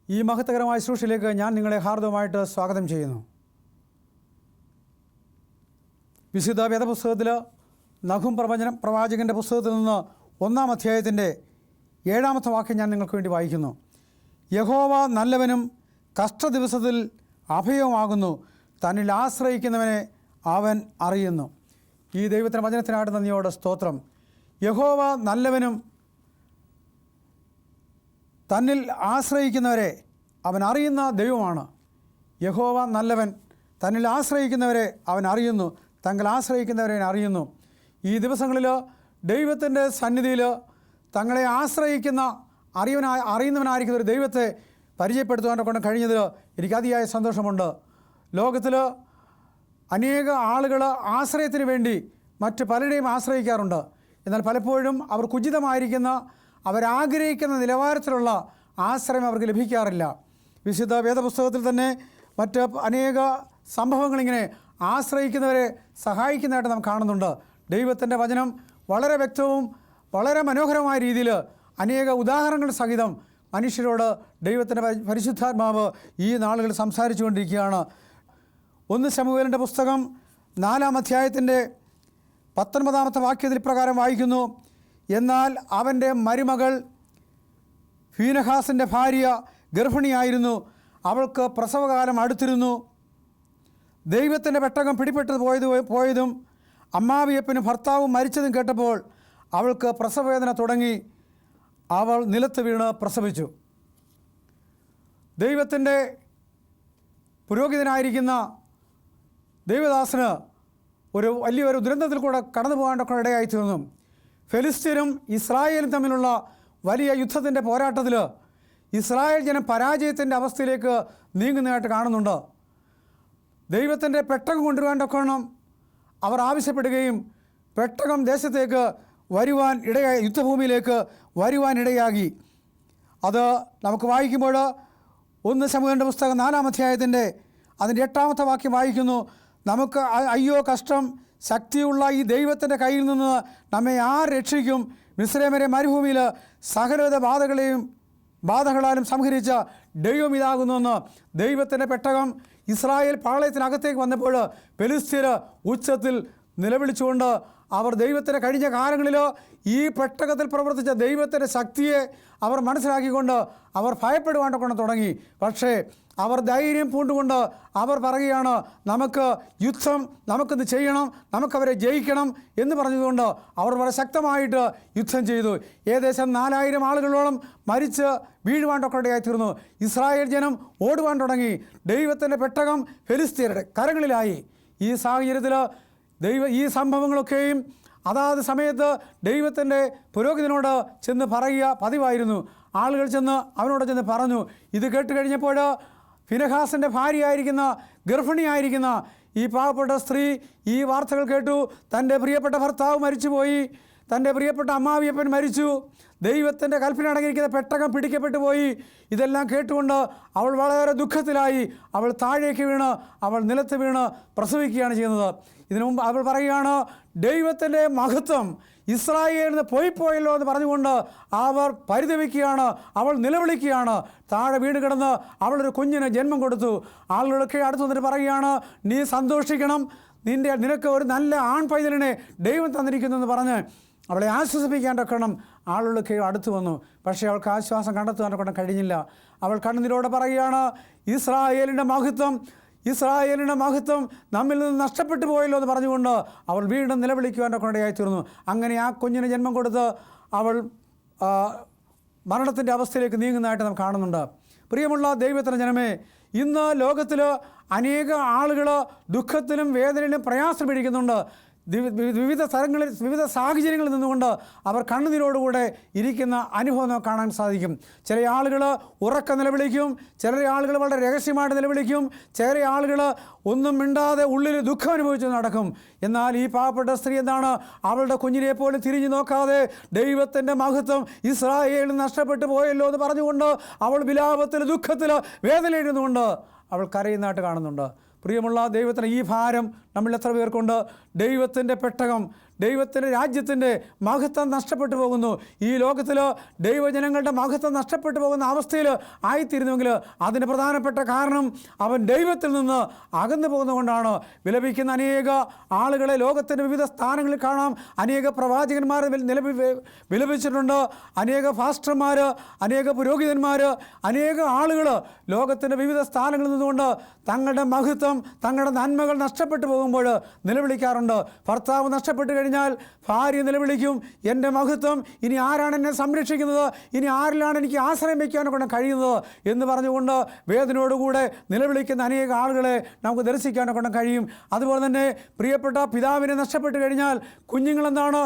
ഈ മഹത്വകരമായ ശുശ്രൂഷയിലേക്ക് ഞാൻ നിങ്ങളെ ഹാർദവമായിട്ട് സ്വാഗതം ചെയ്യുന്നു. വിശുദ്ധ വേദപുസ്തകത്തിൽ നഹൂം പ്രവാചകൻ്റെ പുസ്തകത്തിൽ നിന്ന് 1-ാം അധ്യായത്തിൻ്റെ 7-ാമത്തെ വാക്യം ഞാൻ നിങ്ങൾക്ക് വേണ്ടി വായിക്കുന്നു. യഹോവ നല്ലവനും കഷ്ടദിവസത്തിൽ അഭയവുമാകുന്നു, തന്നിൽ ആശ്രയിക്കുന്നവനെ അവൻ അറിയുന്നു. ഈ ദൈവത്തിൻ്റെ വചനത്തിനായിട്ട് നന്ദിയോടെ സ്തോത്രം. യഹോവ നല്ലവനും തന്നിൽ ആശ്രയിക്കുന്നവരെ അവൻ അറിയുന്ന ദൈവമാണ്. യഹോവ നല്ലവൻ, തന്നിൽ ആശ്രയിക്കുന്നവരെ അവൻ അറിയുന്നു, തങ്ങൾ ആശ്രയിക്കുന്നവരെ അറിയുന്നു. ഈ ദിവസങ്ങളിൽ ദൈവത്തിൻ്റെ സന്നിധിയിൽ തങ്ങളെ ആശ്രയിക്കുന്ന അറിയുന്നവനായിരിക്കുന്ന ഒരു ദൈവത്തെ പരിചയപ്പെടുത്തുവാൻ കൊണ്ട് കഴിഞ്ഞതിൽ എനിക്ക് അതിയായ സന്തോഷമുണ്ട്. ലോകത്തിൽ അനേക ആളുകൾ ആശ്രയത്തിന് വേണ്ടി മറ്റ് പലരെയും ആശ്രയിക്കാറുണ്ട്. എന്നാൽ പലപ്പോഴും അവർക്ക് ഉചിതമായിരിക്കുന്ന അവരാഗ്രഹിക്കുന്ന നിലവാരത്തിലുള്ള ആശ്രയം അവർക്ക് ലഭിക്കാറില്ല. വിശുദ്ധ വേദപുസ്തകത്തിൽ തന്നെ മറ്റ് അനേക സംഭവങ്ങളിങ്ങനെ ആശ്രയിക്കുന്നവരെ സഹായിക്കുന്നതായിട്ട് നാം കാണുന്നുണ്ട്. ദൈവത്തിൻ്റെ വചനം വളരെ വ്യക്തവും വളരെ മനോഹരമായ രീതിയിൽ അനേക ഉദാഹരണങ്ങൾ സഹിതം മനുഷ്യരോട് ദൈവത്തിൻ്റെ പരിശുദ്ധാത്മാവ് ഈ നാളുകളിൽ സംസാരിച്ചു കൊണ്ടിരിക്കുകയാണ്. 1 ശമൂവേലിൻ്റെ പുസ്തകം 4-ാം അധ്യായത്തിൻ്റെ 19-ാമത്തെ വാക്യത്തിൽ പ്രകാരം വായിക്കുന്നു. എന്നാൽ അവൻ്റെ മരുമകൾ ഫീനഹാസിൻ്റെ ഭാര്യ ഗർഭിണിയായിരുന്നു, അവൾക്ക് പ്രസവകാലം അടുത്തിരുന്നു. ദൈവത്തിൻ്റെ പെട്ടകം പിടിപെട്ടു പോയതും അമ്മാവിയപ്പനും ഭർത്താവും മരിച്ചതും കേട്ടപ്പോൾ അവൾക്ക് പ്രസവവേദന തുടങ്ങി, അവൾ നിലത്ത് വീണ് പ്രസവിച്ചു. ദൈവത്തിൻ്റെ പുരോഹിതനായിരിക്കുന്ന ദൈവദാസന് വലിയൊരു ദുരന്തത്തിൽ കൂടെ കടന്നു പോകാനൊക്കെ ഇടയായിത്തീർന്നു. ഫെലിസ്ത്യരും ഇസ്രായേലും തമ്മിലുള്ള വലിയ യുദ്ധത്തിൻ്റെ പോരാട്ടത്തിൽ ഇസ്രായേൽ ജനം പരാജയത്തിൻ്റെ അവസ്ഥയിലേക്ക് നീങ്ങുന്നതായിട്ട് കാണുന്നുണ്ട്. ദൈവത്തിൻ്റെ പെട്ടകം കൊണ്ടുവരാനൊക്കെ അവർ ആവശ്യപ്പെടുകയും പെട്ടകം ദേശത്തേക്ക് വരുവാൻ ഇടയായി, യുദ്ധഭൂമിയിലേക്ക് വരുവാൻ ഇടയാകി. അത് നമുക്ക് വായിക്കുമ്പോൾ 1 ശമൂവേലിൻ്റെ പുസ്തകം 4-ാം അധ്യായത്തിൻ്റെ അതിൻ്റെ 8-ാമത്തെ വാക്യം വായിക്കുന്നു. നമുക്ക് അയ്യോ കഷ്ടം, ശക്തിയുള്ള ഈ ദൈവത്തിൻ്റെ കയ്യിൽ നിന്ന് നമ്മെ ആർ രക്ഷിക്കും? മിസ്രൈമിലെ മരുഭൂമിയിൽ സകലവിധ ബാധകളാലും സംഹരിച്ച ദൈവം ഇതാകുന്നുവെന്ന്. ദൈവത്തിൻ്റെ പെട്ടകം ഇസ്രായേൽ പാളയത്തിനകത്തേക്ക് വന്നപ്പോൾ ഫെലിസ്ത്യർ ഉച്ചത്തിൽ നിലവിളിച്ചുകൊണ്ട് അവർ ദൈവത്തിൻ്റെ കഴിഞ്ഞ കാലങ്ങളിൽ ഈ പെട്ടകത്തിൽ പ്രവർത്തിച്ച ദൈവത്തിൻ്റെ ശക്തിയെ അവർ മനസ്സിലാക്കിക്കൊണ്ട് അവർ ഭയപ്പെടുവാൻ കൊണ്ട് തുടങ്ങി. പക്ഷേ അവർ ധൈര്യം പൂണ്ടുകൊണ്ട് അവർ പറയുകയാണ്, നമുക്ക് യുദ്ധം, നമുക്കിത് ചെയ്യണം, നമുക്കവരെ ജയിക്കണം എന്ന് പറഞ്ഞതുകൊണ്ട് അവർ വളരെ ശക്തമായിട്ട് യുദ്ധം ചെയ്തു. ഏകദേശം 4000 ആളുകളോളം മരിച്ച് വീഴുവാണ്ടൊക്കെ ഇടയായിത്തീർന്നു. ഇസ്രായേൽ ജനം ഓടുവാൻ തുടങ്ങി. ദൈവത്തിൻ്റെ പെട്ടകം ഫെലിസ്ത്യരുടെ കരങ്ങളിലായി. ഈ സാഹചര്യത്തിൽ ഈ സംഭവങ്ങളൊക്കെയും അതാത് സമയത്ത് ദൈവത്തിൻ്റെ പുരോഹിതനോട് ചെന്ന് പറയുക പതിവായിരുന്നു. ആളുകൾ ചെന്ന് അവനോട് ചെന്ന് പറഞ്ഞു. ഇത് കേട്ട് കഴിഞ്ഞപ്പോൾ ഫിനെഹാസിൻ്റെ ഭാര്യയായിരിക്കുന്ന ഗർഭിണിയായിരിക്കുന്ന ഈ പാവപ്പെട്ട സ്ത്രീ ഈ വാർത്തകൾ കേട്ടു. തൻ്റെ പ്രിയപ്പെട്ട ഭർത്താവ് മരിച്ചുപോയി, തൻ്റെ പ്രിയപ്പെട്ട അമ്മാവിയപ്പൻ മരിച്ചു, ദൈവത്തിൻ്റെ കൽപ്പന അടങ്ങിയിരിക്കുന്ന പെട്ടകം പിടിക്കപ്പെട്ടു പോയി. ഇതെല്ലാം കേട്ടുകൊണ്ട് അവൾ വളരെ ദുഃഖത്തിലായി. അവൾ താഴേക്ക് വീണ് അവൾ നിലത്ത് വീണ് പ്രസവിക്കുകയാണ് ചെയ്യുന്നത്. ഇതിനു മുമ്പ് അവൾ പറയുകയാണ്, ദൈവത്തിൻ്റെ മഹത്വം ഇസ്രായേലിൽ നിന്ന് പോയല്ലോ എന്ന് പറഞ്ഞുകൊണ്ട് അവർ പരിതപിക്കുകയാണ്. അവൾ നിലവിളിക്കുകയാണ്. താഴെ വീണ് കിടന്ന് അവളൊരു കുഞ്ഞിന് ജന്മം കൊടുത്തു. ആളുകളൊക്കെ അടുത്ത് വന്നിട്ട് പറയുകയാണ്, നീ സന്തോഷിക്കണം, നിനക്ക് ഒരു നല്ല ആൺ പൈതലിനെ ദൈവം തന്നിരിക്കുന്നു എന്ന് പറഞ്ഞ് അവളെ ആശ്വസിപ്പിക്കാണ്ടൊക്കണം ആളുകളൊക്കെ അടുത്ത് വന്നു. പക്ഷേ അവൾക്ക് ആശ്വാസം കണ്ടെത്താനൊക്കെ കഴിഞ്ഞില്ല. അവൾ കണ്ണുനീരോടെ പറയുകയാണ്, ഇസ്രായേലിൻ്റെ മഹത്വം നമ്മിൽ നിന്ന് നഷ്ടപ്പെട്ടു പോയല്ലോ എന്ന് പറഞ്ഞുകൊണ്ട് അവൾ വീണ്ടും നിലവിളിക്കുവാനൊക്കെ ഇടയായിത്തീർന്നു. അങ്ങനെ ആ കുഞ്ഞിന് ജന്മം കൊടുത്ത് അവൾ മരണത്തിൻ്റെ അവസ്ഥയിലേക്ക് നീങ്ങുന്നതായിട്ട് നാം കാണുന്നുണ്ട്. പ്രിയമുള്ള ദൈവത്തിൻ്റെ ജനമേ, ഇന്ന് ലോകത്തിൽ അനേക ആളുകൾ ദുഃഖത്തിലും വേദനയിലും പ്രയാസം പിടിക്കുന്നുണ്ട്. വിവിധ സ്ഥലങ്ങളിൽ വിവിധ സാഹചര്യങ്ങളിൽ നിന്നുകൊണ്ട് അവർ കണ്ണുനീരോടുകൂടെ ഇരിക്കുന്ന അനുഭവം നമുക്ക് കാണാൻ സാധിക്കും. ചില ആളുകൾ ഉറക്ക നിലവിളിക്കും, ചില ആളുകൾ വളരെ രഹസ്യമായിട്ട് നിലവിളിക്കും, ചില ആളുകൾ ഒന്നും മിണ്ടാതെ ഉള്ളിൽ ദുഃഖം അനുഭവിച്ച് നടക്കും. എന്നാൽ ഈ പാവപ്പെട്ട സ്ത്രീ എന്താണ്, അവളുടെ കുഞ്ഞിനെ പോലും തിരിഞ്ഞു നോക്കാതെ ദൈവത്തിൻ്റെ മഹത്വം ഇസ്രായേലിൽ നഷ്ടപ്പെട്ടു പോയല്ലോ എന്ന് പറഞ്ഞുകൊണ്ട് അവൾ വിലാപത്തിൽ ദുഃഖത്തിൽ വേദനയിരുന്നുകൊണ്ട് അവൾ കരയുന്നതായിട്ട് കാണുന്നുണ്ട്. പ്രിയമുള്ള ദൈവത്തിന് ഈ ഭാരം നമ്മൾ എത്ര പേർക്കുണ്ട്? ദൈവത്തിൻ്റെ പെട്ടകം, ദൈവത്തിൻ്റെ രാജ്യത്തിൻ്റെ മഹത്വം നഷ്ടപ്പെട്ടു പോകുന്നു. ഈ ലോകത്തിൽ ദൈവജനങ്ങളുടെ മഹത്വം നഷ്ടപ്പെട്ടു പോകുന്ന അവസ്ഥയിൽ ആയിത്തീരുന്നുവെങ്കിൽ അതിന് പ്രധാനപ്പെട്ട കാരണം അവൻ ദൈവത്തിൽ നിന്ന് അകന്നു പോകുന്നതുകൊണ്ടാണ്. വിലപിക്കുന്ന അനേക ആളുകളെ ലോകത്തിൻ്റെ വിവിധ സ്ഥാനങ്ങളിൽ കാണാം. അനേക പ്രവാചകന്മാർ വിലപിച്ചിട്ടുണ്ട്. അനേക ഫാസ്റ്റർമാർ, അനേക പുരോഹിതന്മാർ, അനേക ആളുകൾ ലോകത്തിൻ്റെ വിവിധ സ്ഥാനങ്ങളിൽ നിന്നുകൊണ്ട് തങ്ങളുടെ മഹത്വം, തങ്ങളുടെ നന്മകൾ നഷ്ടപ്പെട്ടു പോകുമ്പോൾ നിലവിളിക്കാറുണ്ട്. ഭർത്താവ് നഷ്ടപ്പെട്ടു കഴിഞ്ഞാൽ ഭാര്യ നിലവിളിക്കും, എൻ്റെ മഹത്വം ഇനി ആരാണ് എന്നെ സംരക്ഷിക്കുന്നത്, ഇനി ആരിലാണ് എനിക്ക് ആശ്രയം വയ്ക്കാനെ കൊണ്ട് കഴിയുന്നത് എന്ന് പറഞ്ഞുകൊണ്ട് വേദനയോടുകൂടെ നിലവിളിക്കുന്ന അനേക ആളുകളെ നമുക്ക് ദർശിക്കാനെ കൊണ്ട് കഴിയും. അതുപോലെ തന്നെ പ്രിയപ്പെട്ട പിതാവിനെ നഷ്ടപ്പെട്ടു കഴിഞ്ഞാൽ കുഞ്ഞുങ്ങളെന്താണ്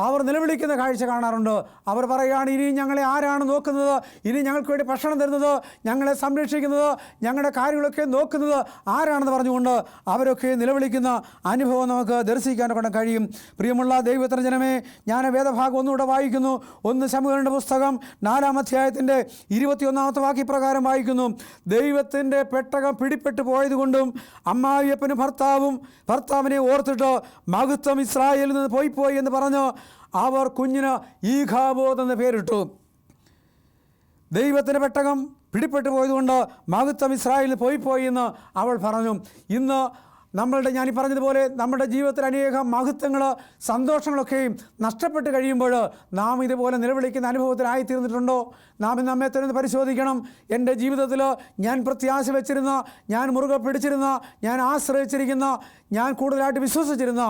അവർ നിലവിളിക്കുന്ന കാഴ്ച കാണാറുണ്ട്. അവർ പറയുകയാണ്, ഇനി ഞങ്ങളെ ആരാണ് നോക്കുന്നത്, ഇനി ഞങ്ങൾക്ക് വേണ്ടി ഭക്ഷണം തരുന്നത്, ഞങ്ങളെ സംരക്ഷിക്കുന്നത്, ഞങ്ങളുടെ കാര്യങ്ങളൊക്കെ നോക്കുന്നത് ആരാണെന്ന് പറഞ്ഞുകൊണ്ട് അവരൊക്കെ നിലവിളിക്കുന്ന അനുഭവം നമുക്ക് ദർശിക്കാൻ കൊണ്ട് കഴിയും. പ്രിയമുള്ള ദൈവത്തിൻ്റെ ജനമേ, ഞാൻ വേദഭാഗം ഒന്നുകൂടെ വായിക്കുന്നു. 1 ശമൂവേലിൻ്റെ പുസ്തകം 4-ാം അധ്യായത്തിൻ്റെ 21-ാമത്തെ വാക്യപ്രകാരം വായിക്കുന്നു. ദൈവത്തിൻ്റെ പെട്ടകം പിടിപ്പെട്ടു പോയതുകൊണ്ടും അമ്മായിയപ്പനും ഭർത്താവിനെ ഓർത്തിട്ട് മഹത്വം ഇസ്രായേലിൽ നിന്ന് പോയി എന്ന് പറഞ്ഞ് അവർ കുഞ്ഞിന് ഈഖാബോദ് എന്ന് പേരിട്ടു. ദൈവത്തിൻ്റെ പെട്ടകം പിടിപ്പെട്ടു പോയതുകൊണ്ട് മഹത്വം ഇസ്രായേലിൽ പോയി എന്ന് അവൾ പറഞ്ഞു. ഇന്ന് ഞാൻ ഈ പറഞ്ഞതുപോലെ നമ്മുടെ ജീവിതത്തിൽ അനേകം മഹത്വങ്ങൾ, സന്തോഷങ്ങളൊക്കെയും നഷ്ടപ്പെട്ട് കഴിയുമ്പോൾ നാം ഇതുപോലെ നിലവിളിക്കുന്ന അനുഭവത്തിലായിത്തീർന്നിട്ടുണ്ടോ? നാം നമ്മെ തന്നെ പരിശോധിക്കണം. എൻ്റെ ജീവിതത്തിൽ ഞാൻ പ്രത്യാശ വെച്ചിരുന്ന, ഞാൻ മുറുകെ പിടിച്ചിരുന്ന, ഞാൻ ആശ്രയിച്ചിരിക്കുന്ന, ഞാൻ കൂടുതലായിട്ട് വിശ്വസിച്ചിരുന്ന,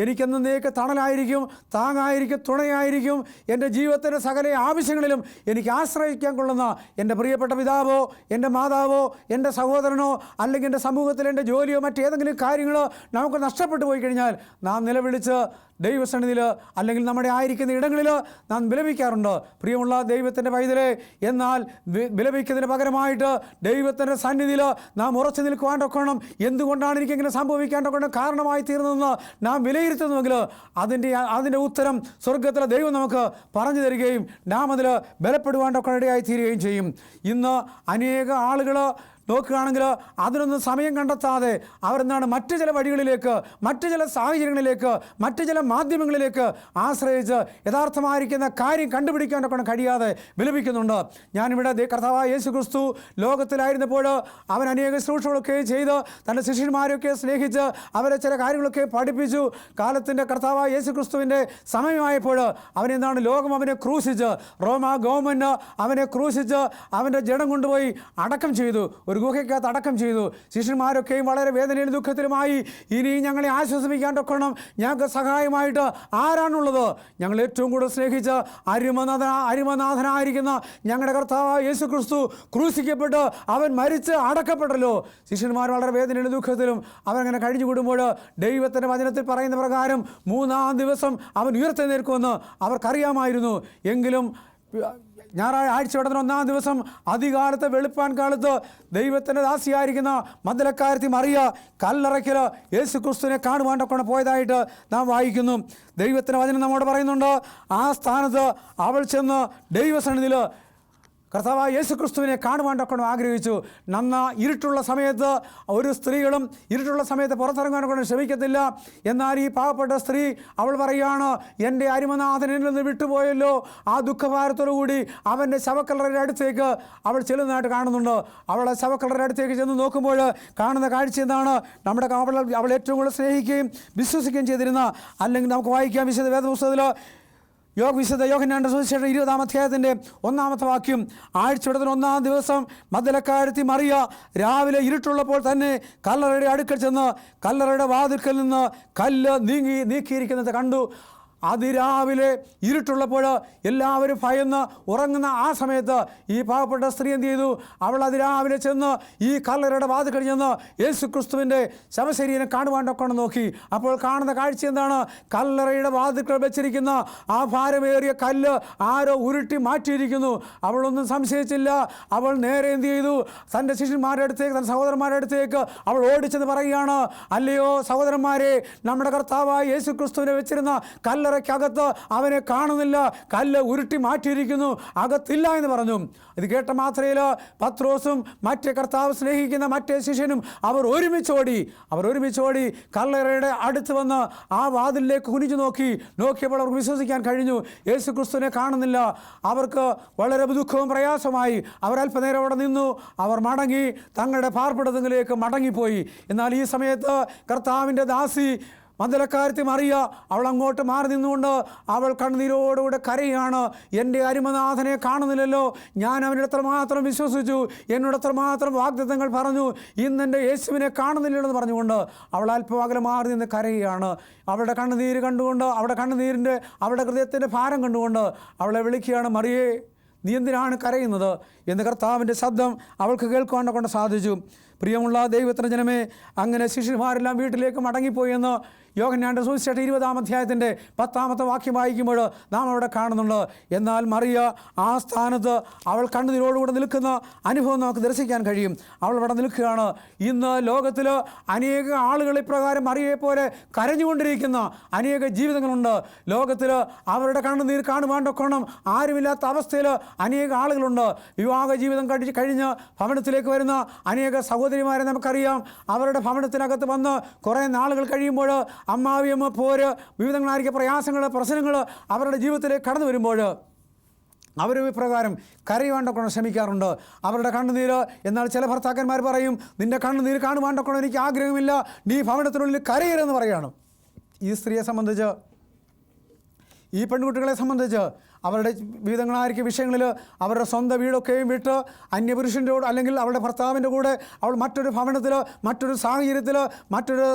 എനിക്കെന്നേക്ക് തണലായിരിക്കും, താങ്ങായിരിക്കും, തുണയായിരിക്കും, എൻ്റെ ജീവിതത്തിൻ്റെ സകല ആവശ്യങ്ങളിലും എനിക്ക് ആശ്രയിക്കാൻ കൊള്ളുന്ന എൻ്റെ പ്രിയപ്പെട്ട പിതാവോ, എൻ്റെ മാതാവോ, എൻ്റെ സഹോദരനോ, അല്ലെങ്കിൽ എൻ്റെ സമൂഹത്തിൽ എൻ്റെ ജോലിയോ മറ്റേതെങ്കിലും കാര്യങ്ങൾ നമുക്ക് നഷ്ടപ്പെട്ടു പോയി കഴിഞ്ഞാൽ നാം നിലവിളിച്ച് ദൈവസന്നിധിയിൽ അല്ലെങ്കിൽ നമ്മുടെ ആയിരിക്കുന്ന ഇടങ്ങളിൽ നാം വിലപിക്കാറുണ്ട്. പ്രിയമുള്ള ദൈവത്തിൻ്റെ പൈതലേ, എന്നാൽ വിലപിക്കുന്നതിന് പകരമായിട്ട് ദൈവത്തിൻ്റെ സന്നിധിയിൽ നാം ഉറച്ചു നിൽക്കുവാൻ ഒക്കണം. എന്തുകൊണ്ടാണ് എനിക്കിങ്ങനെ സംഭവിക്കാൻ ഒക്കണം കാരണമായി തീർന്നതെന്ന് നാം വിലയിരുത്തുന്നുവെങ്കിൽ അതിൻ്റെ ഉത്തരം സ്വർഗത്തിലെ ദൈവം നമുക്ക് പറഞ്ഞു തരികയും നാം അതിൽ ബലപ്പെടുവാൻ ഒക്കെ ഇടയായി തീരുകയും ചെയ്യും. ഇന്ന് അനേക ആളുകൾ നോക്കുകയാണെങ്കിൽ അതിനൊന്നും സമയം കണ്ടെത്താതെ അവരെന്താണ് മറ്റു ചില വഴികളിലേക്ക്, മറ്റു ചില സാഹചര്യങ്ങളിലേക്ക്, മറ്റു ചില മാധ്യമങ്ങളിലേക്ക് ആശ്രയിച്ച് യഥാർത്ഥമായിരിക്കുന്ന കാര്യം കണ്ടുപിടിക്കാനൊക്കെ കഴിയാതെ വിലപിക്കുന്നുണ്ട്. ഞാനിവിടെ കർത്താവായ യേശു ക്രിസ്തു ലോകത്തിലായിരുന്നപ്പോൾ അവൻ അനേക ശുശ്രൂഷകളൊക്കെ ചെയ്ത് തൻ്റെ ശിഷ്യന്മാരെയൊക്കെ സ്നേഹിച്ച് അവരെ ചില കാര്യങ്ങളൊക്കെ പഠിപ്പിച്ചു. കാലത്തിൻ്റെ കർത്താവായ യേശു ക്രിസ്തുവിൻ്റെ സമയമായപ്പോൾ അവനെന്താണ് ലോകം അവനെ ക്രൂശിച്ച്, റോമാ ഗവൺമെൻറ് അവനെ ക്രൂശിച്ച് അവൻ്റെ ജഡം കൊണ്ടുപോയി അടക്കം ചെയ്തു, ഒരു ഗുഹയ്ക്കകത്ത് അടക്കം ചെയ്തു. ശിഷ്യന്മാരൊക്കെയും വളരെ വേദനയിലും ദുഃഖത്തിലുമായി. ഇനി ഞങ്ങളെ ആശ്വസിപ്പിക്കാൻ തൊക്കണം, ഞങ്ങൾക്ക് സഹായമായിട്ട് ആരാണുള്ളത്? ഞങ്ങൾ ഏറ്റവും കൂടുതൽ സ്നേഹിച്ച അരിമനാഥനായിരിക്കുന്ന ഞങ്ങളുടെ കർത്താവായ യേശു ക്രിസ്തു ക്രൂശിക്കപ്പെട്ട് അവൻ മരിച്ച് അടക്കപ്പെട്ടല്ലോ. ശിഷ്യന്മാർ വളരെ വേദനയിലും ദുഃഖത്തിലും അവരങ്ങനെ കഴിഞ്ഞുകൂടുമ്പോൾ ദൈവത്തിൻ്റെ വചനത്തിൽ പറയുന്ന പ്രകാരം 3-ാം ദിവസം അവൻ ഉയർത്തെഴുന്നേൽക്കുമെന്ന് അവർക്കറിയാമായിരുന്നു. എങ്കിലും ആഴ്ചയുടെ 1-ാം ദിവസം അധികാലത്ത് വെളുപ്പാൻ കാലത്ത് ദൈവത്തിൻ്റെ ദാസിയായിരിക്കുന്ന മദ്ദലക്കാരത്തി മറിയ കല്ലറയ്ക്കൽ യേശു ക്രിസ്തുവിനെ കാണുവാനൊക്കെ പോയതായിട്ട് നാം വായിക്കുന്നു. ദൈവത്തിൻ്റെ വചനം നമ്മോട് പറയുന്നുണ്ട്, ആ സ്ഥാനത്ത് അവൾ ചെന്ന് ദൈവസന്നിധിയിൽ കർത്താവായ യേശു ക്രിസ്തുവിനെ കാണുവാനൊക്കെ ആഗ്രഹിച്ചു. ഇരുട്ടുള്ള സമയത്ത് ഒരു സ്ത്രീകളും ഇരുട്ടുള്ള സമയത്ത് പുറത്തിറങ്ങാനൊക്കെ ശ്രമിക്കത്തില്ല. എന്നാൽ ഈ പാവപ്പെട്ട സ്ത്രീ അവൾ പറയുകയാണ്, എൻ്റെ അരിമനാഥൻ എന്നിൽ നിന്ന് വിട്ടുപോയല്ലോ. ആ ദുഃഖഭാരത്തോടുകൂടി അവൻ്റെ ശവക്കല്ലറയുടെ അടുത്തേക്ക് അവൾ ചെല്ലുന്നതായിട്ട് കാണുന്നുണ്ട്. അവളെ ശവക്കല്ലറയുടെ അടുത്തേക്ക് ചെന്ന് നോക്കുമ്പോൾ കാണുന്ന കാഴ്ച എന്താണ്? അവൾ ഏറ്റവും കൂടുതൽ സ്നേഹിക്കുകയും വിശ്വസിക്കുകയും ചെയ്തിരുന്ന, അല്ലെങ്കിൽ നമുക്ക് വായിക്കാം വിശുദ്ധ വേദപുസ്തകത്തിൽ വിശുദ്ധ യോഹന്നാന്റെ സുവിശേഷം 20-ാം അധ്യായത്തിൻ്റെ 1-ാമത്തെ വാക്യം. ആഴ്ചയുടെ 1-ാം ദിവസം മദ്ദലക്കാരത്തി മറിയ രാവിലെ ഇരുട്ടുള്ളപ്പോൾ തന്നെ കല്ലറയുടെ അടുക്കൽ ചെന്ന് കല്ലറയുടെ വാതിൽക്കൽ നിന്ന് കല്ല് നീക്കിയിരിക്കുന്നത് കണ്ടു. അതിരാവിലെ ഇരുട്ടുള്ളപ്പോൾ എല്ലാവരും ഭയന്ന് ഉറങ്ങുന്ന ആ സമയത്ത് ഈ പാവപ്പെട്ട സ്ത്രീ എന്ത് ചെയ്തു? അവൾ അതിരാവിലെ ചെന്ന് ഈ കല്ലറയുടെ വാതിൽക്കൽ ചെന്ന് യേശു ക്രിസ്തുവിൻ്റെ ശവശരീരം കാണുവാനൊക്കെ നോക്കി. അപ്പോൾ കാണുന്ന കാഴ്ച എന്താണ്? കല്ലറയുടെ വാതിൽക്കൽ വെച്ചിരിക്കുന്ന ആ ഭാരമേറിയ കല്ല് ആരോ ഉരുട്ടി മാറ്റിയിരിക്കുന്നു. അവളൊന്നും സംശയിച്ചില്ല. അവൾ നേരെ എന്ത് ചെയ്തു? തൻ്റെ ശിഷ്യന്മാരുടെ അടുത്തേക്ക്, തൻ്റെ സഹോദരന്മാരുടെ അടുത്തേക്ക് അവൾ ഓടിച്ചെന്ന് പറയുകയാണ്, അല്ലയോ സഹോദരന്മാരെ, നമ്മുടെ കർത്താവായ യേശു ക്രിസ്തുവിനെ വെച്ചിരുന്ന കല്ലറ കല്ലറയ്ക്കകത്ത് അവനെ കാണുന്നില്ല, കല്ല് ഉരുട്ടി മാറ്റിയിരിക്കുന്നു, അകത്തില്ല എന്ന് പറഞ്ഞു. ഇത് കേട്ട മാത്രയിൽ പത്രോസും മറ്റേ കർത്താവ് സ്നേഹിക്കുന്ന മറ്റേ ശിഷ്യനും അവർ ഒരുമിച്ചോടി കല്ലറയുടെ അടുത്ത് വന്ന് ആ വാതിലിലേക്ക് കുനിഞ്ഞു നോക്കിയപ്പോൾ അവർക്ക് വിശ്വസിക്കാൻ കഴിഞ്ഞു. യേശു ക്രിസ്തുവിനെ കാണുന്നില്ല. അവർക്ക് വളരെ ദുഃഖവും പ്രയാസമായി. അവർ അല്പനേരം അവിടെ നിന്നു. അവർ മടങ്ങി, തങ്ങളുടെ പാർപ്പിടത്തിലേക്ക് മടങ്ങിപ്പോയി. എന്നാൽ ഈ സമയത്ത് കർത്താവിൻ്റെ ദാസി മന്ദലക്കാരത്തി മറിയ, അവൾ അങ്ങോട്ട് മാറി നിന്നുകൊണ്ട് അവൾ കണ്ണുനീരോടുകൂടെ കരയാണ്. എൻ്റെ അരുമനാഥനെ കാണുന്നില്ലല്ലോ, ഞാൻ അവൻ്റെ എത്രമാത്രം വിശ്വസിച്ചു, എന്നോട് എത്രമാത്രം വാഗ്ദത്തങ്ങൾ പറഞ്ഞു, ഇന്നെൻ്റെ യേശുവിനെ കാണുന്നില്ലെന്ന് പറഞ്ഞുകൊണ്ട് അവൾ അല്പം അകലെ മാറി നിന്ന് കരയുകയാണ്. അവളുടെ കണ്ണുനീര് കണ്ടുകൊണ്ട്, അവളുടെ ഹൃദയത്തിൻ്റെ ഭാരം കണ്ടുകൊണ്ട് അവളെ വിളിക്കുകയാണ്, മറിയേ, നീ എന്തിനാണ് കരയുന്നത് എന്ന് കർത്താവിൻ്റെ ശബ്ദം അവൾക്ക് കേൾക്കുവാൻ കൊണ്ട് സാധിച്ചു. പ്രിയമുള്ള ദൈവത്തിൻ്റെ ജനമേ, അങ്ങനെ ശിഷ്യന്മാരെല്ലാം വീട്ടിലേക്ക് മടങ്ങിപ്പോയി എന്ന് യോഹന്നാന്റെ സുവിശേഷം 20-ാം അധ്യായത്തിൻ്റെ 10-ാമത്തെ വാക്യം വായിക്കുമ്പോൾ നാം അവിടെ കാണുന്നുണ്ട്. എന്നാൽ മറിയ ആ സ്ഥാനത്ത് അവൾ കണ്ണുനീരോടുകൂടെ നിൽക്കുന്ന അനുഭവം നമുക്ക് ദർശിക്കാൻ കഴിയും. അവൾ അവിടെ നിൽക്കുകയാണ്. ഇന്ന് ലോകത്തിൽ അനേക ആളുകൾ ഇപ്രകാരം മറിയയെപ്പോലെ കരഞ്ഞുകൊണ്ടിരിക്കുന്ന അനേക ജീവിതങ്ങളുണ്ട്. ലോകത്തിൽ അവരുടെ കണ്ണുനീർ കാണുവാണ്ടൊക്കണം ആരുമില്ലാത്ത അവസ്ഥയിൽ അനേക ആളുകളുണ്ട്. വിവാഹ ജീവിതം കഴിഞ്ഞ് ഭവനത്തിലേക്ക് വരുന്ന അനേക സഹോദരിമാരെ നമുക്കറിയാം. അവരുടെ ഭവനത്തിനകത്ത് വന്ന് കുറേ നാളുകൾ കഴിയുമ്പോൾ അമ്മാവിയമ്മ പോര്, വിവിധങ്ങളായിരിക്കും പ്രയാസങ്ങൾ, പ്രശ്നങ്ങൾ അവരുടെ ജീവിതത്തിലേക്ക് കടന്നു വരുമ്പോൾ അവരും ഇപ്രകാരം കരയുവാണ്ടൊക്കെ ശ്രമിക്കാറുണ്ട്. അവരുടെ കണ്ണുനീര്. എന്നാൽ ചില ഭർത്താക്കന്മാർ പറയും, നിൻ്റെ കണ്ണുനീര് കാണുവാണ്ടൊക്കെ എനിക്ക് ആഗ്രഹമില്ല, നീ ഭവനത്തിനുള്ളിൽ കരയരുതെന്ന് പറയുകയാണ്. ഈ സ്ത്രീയെ സംബന്ധിച്ച്, ഈ പെൺകുട്ടികളെ സംബന്ധിച്ച് അവരുടെ വിവിധങ്ങളായിരിക്കും വിഷയങ്ങളിൽ അവരുടെ സ്വന്തം വീടൊക്കെയും വിട്ട് അന്യപുരുഷൻ്റെ അല്ലെങ്കിൽ അവളുടെ ഭർത്താവിൻ്റെ കൂടെ അവൾ മറ്റൊരു ഭവനത്തിൽ, മറ്റൊരു സാഹചര്യത്തിൽ, മറ്റൊരു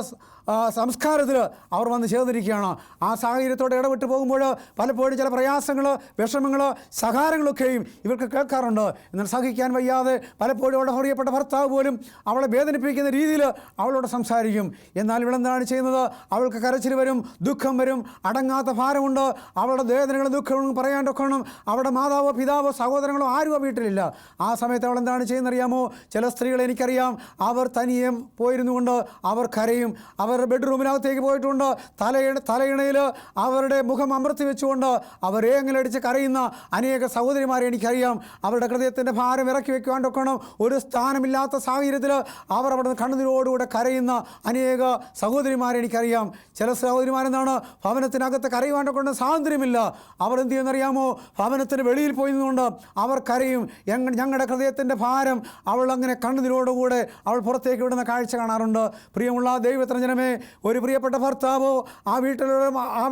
സംസ്കാരത്തിൽ അവർ വന്ന് ചേർന്നിരിക്കുകയാണ്. ആ സാഹചര്യത്തോടെ ഇടപെട്ട് പോകുമ്പോൾ പലപ്പോഴും ചില പ്രയാസങ്ങൾ, വിഷമങ്ങൾ, സഹാരങ്ങളൊക്കെയും ഇവർക്ക് കേൾക്കാറുണ്ട്. എന്നാൽ സഹിക്കാൻ വയ്യാതെ പലപ്പോഴും അവളുടെ പ്രിയപ്പെട്ട ഭർത്താവ് പോലും അവളെ വേദനിപ്പിക്കുന്ന രീതിയിൽ അവളോട് സംസാരിക്കും. എന്നാൽ ഇവളെന്താണ് ചെയ്യുന്നത്? അവൾക്ക് കരച്ചിൽ വരും, ദുഃഖം വരും, അടങ്ങാത്ത ഭാരമുണ്ട്. അവളുടെ വേദനകളും ദുഃഖവും പറയാണ്ടൊക്കണം. അവളുടെ മാതാവോ പിതാവോ സഹോദരങ്ങളോ ആരും ആ വീട്ടിലില്ല. ആ സമയത്ത് അവൾ എന്താണ് ചെയ്യുന്നറിയാമോ? ചില സ്ത്രീകളെ എനിക്കറിയാം, അവർ തനിയെ പോയിരുന്നു കൊണ്ട് അവർ കരയും. അവരുടെ ബെഡ്റൂമിനകത്തേക്ക് പോയിട്ടുണ്ട്. തലയിണയിൽ അവരുടെ മുഖം അമർത്തി വെച്ചുകൊണ്ട് അവർ ഏങ്ങലടിച്ച് കരയുന്ന അനേക സഹോദരിമാരെ എനിക്കറിയാം. അവരുടെ ഹൃദയത്തിൻ്റെ ഭാരം ഇറക്കി വെക്കുവാണ്ടൊക്കണം ഒരു സ്ഥാനമില്ലാത്ത സാഹചര്യത്തിൽ അവർ അവിടെ കണ്ണുനീരോടുകൂടെ കരയുന്ന അനേക സഹോദരിമാരെ എനിക്കറിയാം. ചില സഹോദരിമാരെന്താണ് ഭവനത്തിനകത്ത് കരയുവാണ്ടൊക്കെ സ്വാതന്ത്ര്യമില്ല. അവർ എന്ത് ചെയ്യുന്നറിയാമോ? ഭവനത്തിന് വെളിയിൽ പോയി നിന്നുകൊണ്ട് അവർ കരയും. ഞങ്ങളുടെ ഹൃദയത്തിൻ്റെ ഭാരം അവൾ അങ്ങനെ കണ്ണുനീരോടുകൂടെ അവൾ പുറത്തേക്ക് വിടുന്ന കാഴ്ച കാണാറുണ്ട്. പ്രിയമുള്ള ദൈവത്തിന് ജനമേ, ഒരു പ്രിയപ്പെട്ട ഭർത്താവോ ആ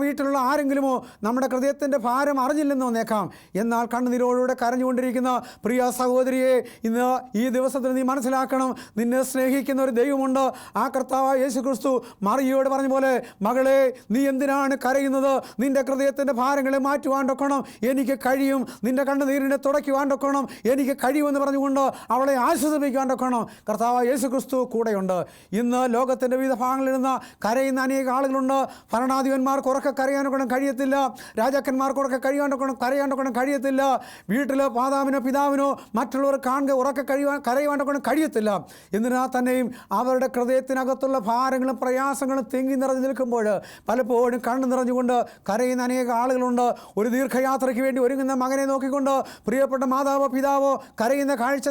വീട്ടിലുള്ള ആരെങ്കിലുമോ നമ്മുടെ ഹൃദയത്തിൻ്റെ ഭാരം അറിഞ്ഞില്ലെന്ന് വന്നേക്കാം. എന്നാൽ കണ്ണുനീരോടുകൂടെ കരഞ്ഞുകൊണ്ടിരിക്കുന്ന പ്രിയ സഹോദരിയെ, ഇന്ന് ഈ ദിവസത്തിൽ നീ മനസ്സിലാക്കണം, നിന്നെ സ്നേഹിക്കുന്ന ഒരു ദൈവമുണ്ട്. ആ കർത്താവായ യേശു ക്രിസ്തു മറിയയോട് പറഞ്ഞ പോലെ, മകളെ, നീ എന്തിനാണ് കരയുന്നത്? നിന്റെ ഹൃദയത്തിൻ്റെ ഭാരങ്ങളെ മാറ്റുവാണ്ടൊക്കണം എനിക്ക് കഴിയും, നിന്റെ കണ്ണുനീരിനെ തുടയ്ക്കുവാണ്ടൊക്കണം എനിക്ക് കഴിയുമെന്ന് പറഞ്ഞുകൊണ്ട് അവളെ ആശ്വസിപ്പിക്കുവാണ്ടൊക്കണം കർത്താവായ യേശു ക്രിസ്തു കൂടെയുണ്ട്. ഇന്ന് ലോകത്തിൻ്റെ വിവിധ ഭാഗങ്ങളിൽ നിന്ന് കരയുന്ന അനേക ആളുകളുണ്ട്. ഭരണാധിപന്മാർക്ക് ഉറക്കെ കരയാനൊക്കെ കഴിയത്തില്ല, രാജാക്കന്മാർക്ക് ഉറക്കെ കരയാനൊക്കെ കഴിയത്തില്ല, വീട്ടിൽ മാതാവിനോ പിതാവിനോ മറ്റുള്ളവർ കാണുക ഉറക്കെ കരയുവാനൊക്കെ കഴിയത്തില്ല. എന്നിരുന്നാൽ തന്നെയും അവരുടെ ഹൃദയത്തിനകത്തുള്ള ഭാരങ്ങളും പ്രയാസങ്ങളും തിങ്ങി നിറഞ്ഞു നിൽക്കുമ്പോൾ പലപ്പോഴും കണ്ണു നിറഞ്ഞുകൊണ്ട് കരയുന്ന അനേക ആളുകളുണ്ട്. ഒരു ദീർഘയാത്രയ്ക്ക് വേണ്ടി ഒരുങ്ങുന്ന മകനെ നോക്കിക്കൊണ്ട് പ്രിയപ്പെട്ട മാതാവോ പിതാവോ കരയുന്ന കാഴ്ച